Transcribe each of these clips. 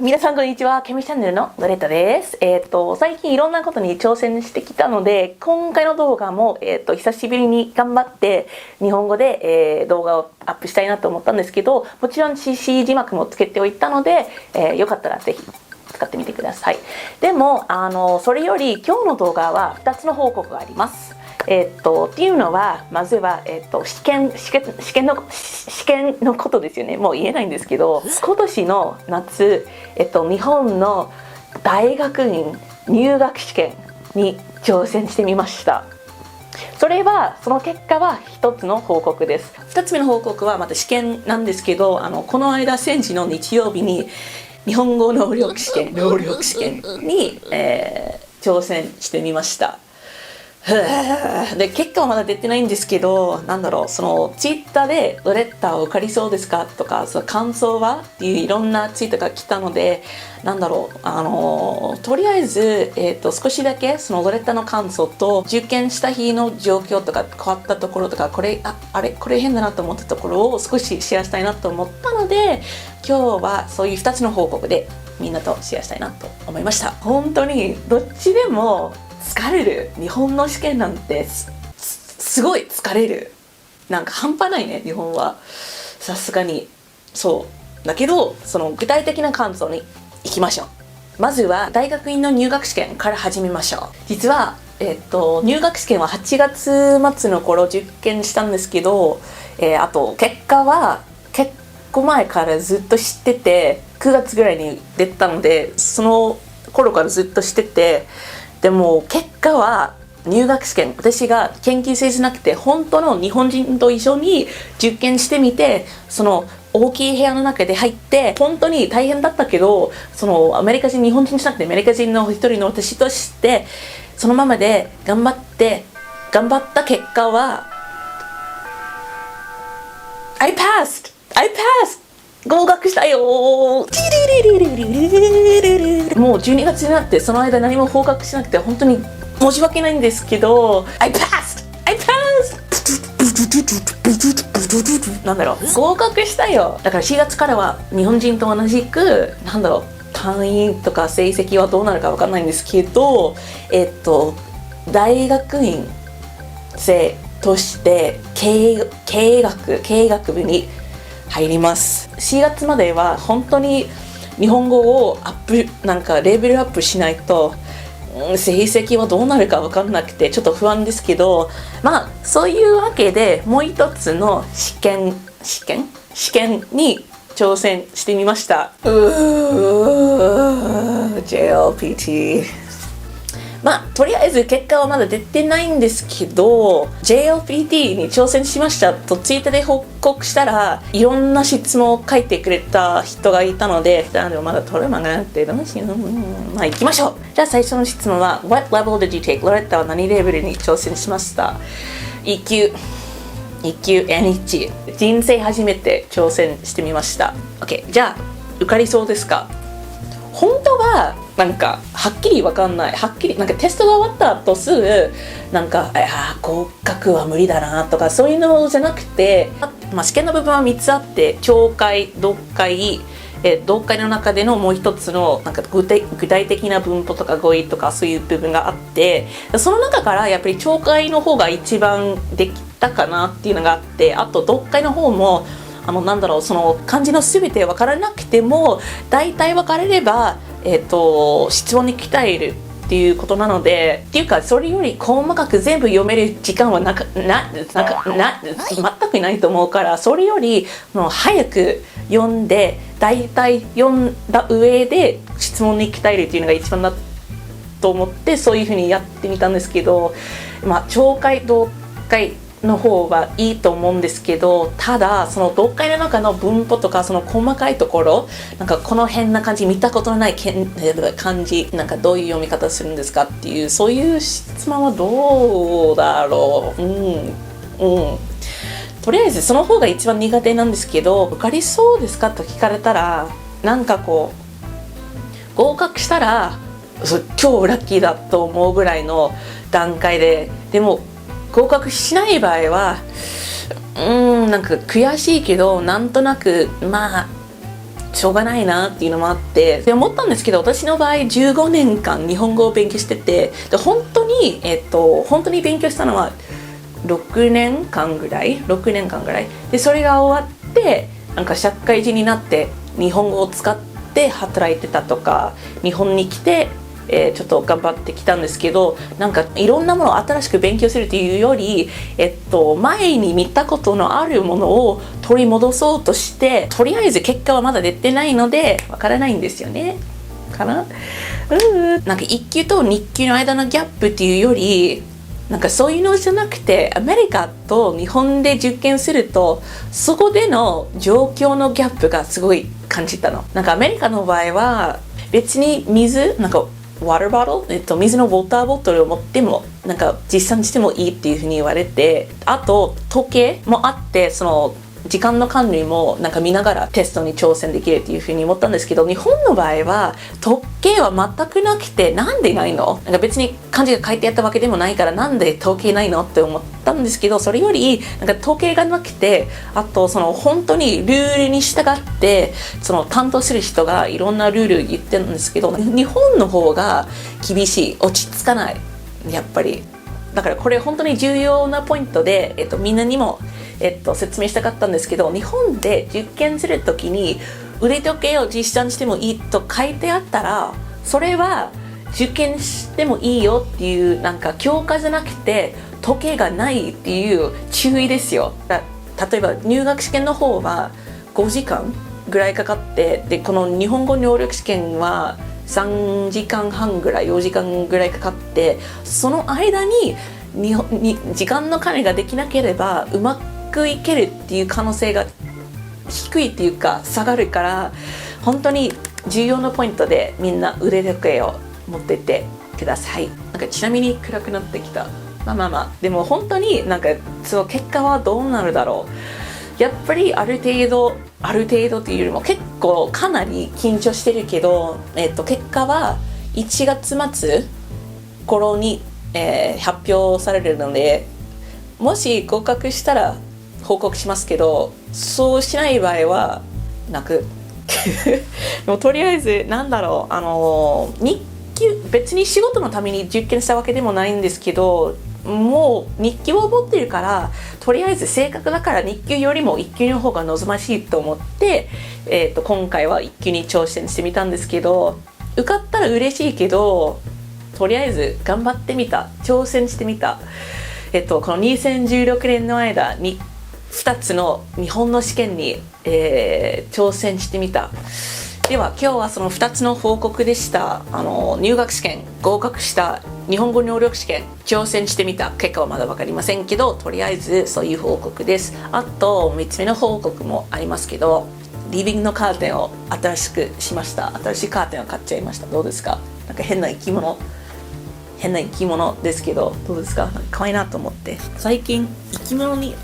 皆さんこんにちは。ケミチャンネルのロレッタです。最近いろんなことに挑戦してきたので、今回の動画も、久しぶりに頑張って日本語で、動画をアップしたいなと思ったんですけど、もちろん CC 字幕もつけておいたので、よかったらぜひ使ってみてください。でもそれより今日の動画は2つの報告があります。っていうのはまずは、試験のことですよね。もう言えないんですけど、今年の夏、日本の大学院入学試験に挑戦してみました。その結果は一つの報告です。2つ目の報告はまた試験なんですけど、この間先週の日曜日に日本語能力試験に、挑戦してみました。で結果はまだ出てないんですけど、そのツイッターでロレッタを受かりそうですかとか、その感想はっていういろんなツイートが来たので、とりあえず、少しだけそのロレッタの感想と受験した日の状況とか変わったところとか、これ変だなと思ったところを少しシェアしたいなと思ったので、今日はそういう2つの報告でみんなとシェアしたいなと思いました。本当にどっちでも疲れる。日本の試験なんてすごい疲れる。半端ないね、日本は。さすがに。そうだけど、その具体的な感想に行きましょう。まずは大学院の入学試験から始めましょう。実は、入学試験は8月末の頃受験したんですけど、あと結果は結構前からずっと知ってて、9月ぐらいに出たので、その頃からずっと知ってて、でも結果は入学試験、私が研究生じゃなくて本当の日本人と一緒に受験してみて、その大きい部屋の中で入って本当に大変だったけど、その日本人じゃなくてアメリカ人の一人の私としてそのままで頑張った結果は I passed! 合格したよー。もう12月になってその間何も合格しなくて本当に申し訳ないんですけど、 I passed! 合格したよ。だから4月からは日本人と同じく単位とか成績はどうなるか分かんないんですけど、大学院生として経営学部に入ります。4月までは本当に日本語をレベルアップしないと、成績はどうなるか分かんなくてちょっと不安ですけど、そういうわけでもう一つの試験に挑戦してみました。JLPT。とりあえず結果はまだ出てないんですけど、 JLPT に挑戦しましたとツイッターで報告したら、いろんな質問を書いてくれた人がいたので、まだ取るまがなってどうしよう。行きましょう。じゃあ最初の質問は What level did you take? ロレッタは何レベルに挑戦しました？ 1級 N1。 人生初めて挑戦してみました。 OK。 じゃあ受かりそうですか？本当ははっきり分かんない。テストが終わった後すぐ合格は無理だなとかそういうのじゃなくて、試験の部分は3つあって、聴解、読解の中でのもう一つの具体的な文法とか語彙とかそういう部分があって、その中からやっぱり聴解の方が一番できたかなっていうのがあって、あと読解の方もその漢字の全て分からなくても大体分かれれば、質問に鍛えるっていうことなので、っていうかそれより細かく全部読める時間は全くないと思うから、それより早く読んで大体読んだ上で質問に鍛えるっていうのが一番だと思って、そういうふうにやってみたんですけど、聴解読解の方はいいと思うんですけど、ただその読解の中の文法とかその細かいところ、この変な感じ見たことのない漢字どういう読み方するんですかっていう、そういう質問はどうだろう。とりあえずその方が一番苦手なんですけど、受かりそうですかと聞かれたら合格したら超ラッキーだと思うぐらいの段階で、でも合格しない場合は悔しいけどなんとなくしょうがないなっていうのもあってで思ったんですけど、私の場合15年間日本語を勉強してて、で本当に勉強したのは6年間ぐらいで、それが終わってなんか社会人になって日本語を使って働いてたとか、日本に来てちょっと頑張ってきたんですけど、なんかいろんなものを新しく勉強するというより、前に見たことのあるものを取り戻そうとして、とりあえず結果はまだ出てないのでわからないんですよね。なんか1級と2級の間のギャップっていうより、なんかそういうのじゃなくて、アメリカと日本で受験するとそこでの状況のギャップがすごい感じたの。なんかアメリカの場合は別になんかワターボトル、水のウォーターボトルを持ってもなんか実際にしてもいいっていうふうに言われて、あと時計もあって、その時間の管理もなんか見ながらテストに挑戦できるっていうふうに思ったんですけど、日本の場合は時計は全くなくて、なんでないの？なんか別に漢字が書いてあったわけでもないから、なんで時計ないのって思ったんですけど、それよりなんか時計がなくて、あとその本当にルールに従ってその担当する人がいろんなルール言ってるんですけど、日本の方が厳しい、落ち着かない、やっぱり。だからこれ本当に重要なポイントで、みんなにも説明したかったんですけど、日本で受験するときに腕時計を実践してもいいと書いてあったら、それは受験してもいいよっていうなんか教科じゃなくて時計がないっていう注意ですよ。例えば入学試験の方は5時間ぐらいかかって、でこの日本語能力試験は3時間半ぐらい4時間ぐらいかかって、その間に時間の管理ができなければうまくいけるっていう可能性が低いっていうか下がるから、本当に重要なポイントでみんな腕時計を持ってってください。なんかちなみに暗くなってきた。でも本当になんかその結果はどうなるだろう。やっぱりある程度っていうよりも結構かなり緊張してるけど、結果は1月末頃に、発表されるので、もし合格したら報告しますけど、そうしない場合は泣くでもとりあえず日給、別に仕事のために受験したわけでもないんですけど、もう日給を持ってるから、とりあえず正確だから日給よりも1級の方が望ましいと思って、今回は1級に挑戦してみたんですけど、受かったら嬉しいけど、とりあえず頑張ってみた、挑戦してみた。この2016年の間に2つの日本の試験に、挑戦してみた。では今日はその2つの報告でした。入学試験合格した、日本語能力試験挑戦してみた、結果はまだ分かりませんけど、とりあえずそういう報告です。あと3つ目の報告もありますけど、リビングのカーテンを新しくしました。新しいカーテンを買っちゃいました。どうですか？なんか変な生き物ですけど、どうですか？可愛いなと思って、最近生き物に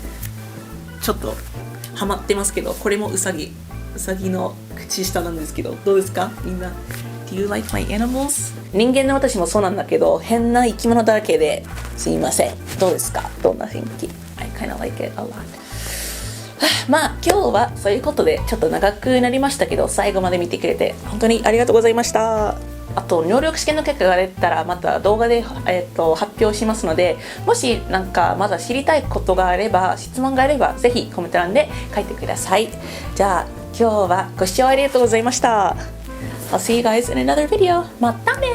ちょっとハマってますけど、これもウサギの口下なんですけど、どうですかみんな？ Do you like my animals？ 人間の私もそうなんだけど、変な生き物だらけですいません。どうですか？どんな雰囲気？ I kind of like it a lot。 まあ今日はそういうことでちょっと長くなりましたけど、最後まで見てくれて本当にありがとうございました。あと能力試験の結果が出たらまた動画で、発表しますので、もしなんかまだ知りたいことがあれば、質問があればぜひコメント欄で書いてください。じゃあ今日はご視聴ありがとうございました。I'll see you guys in another video. またね。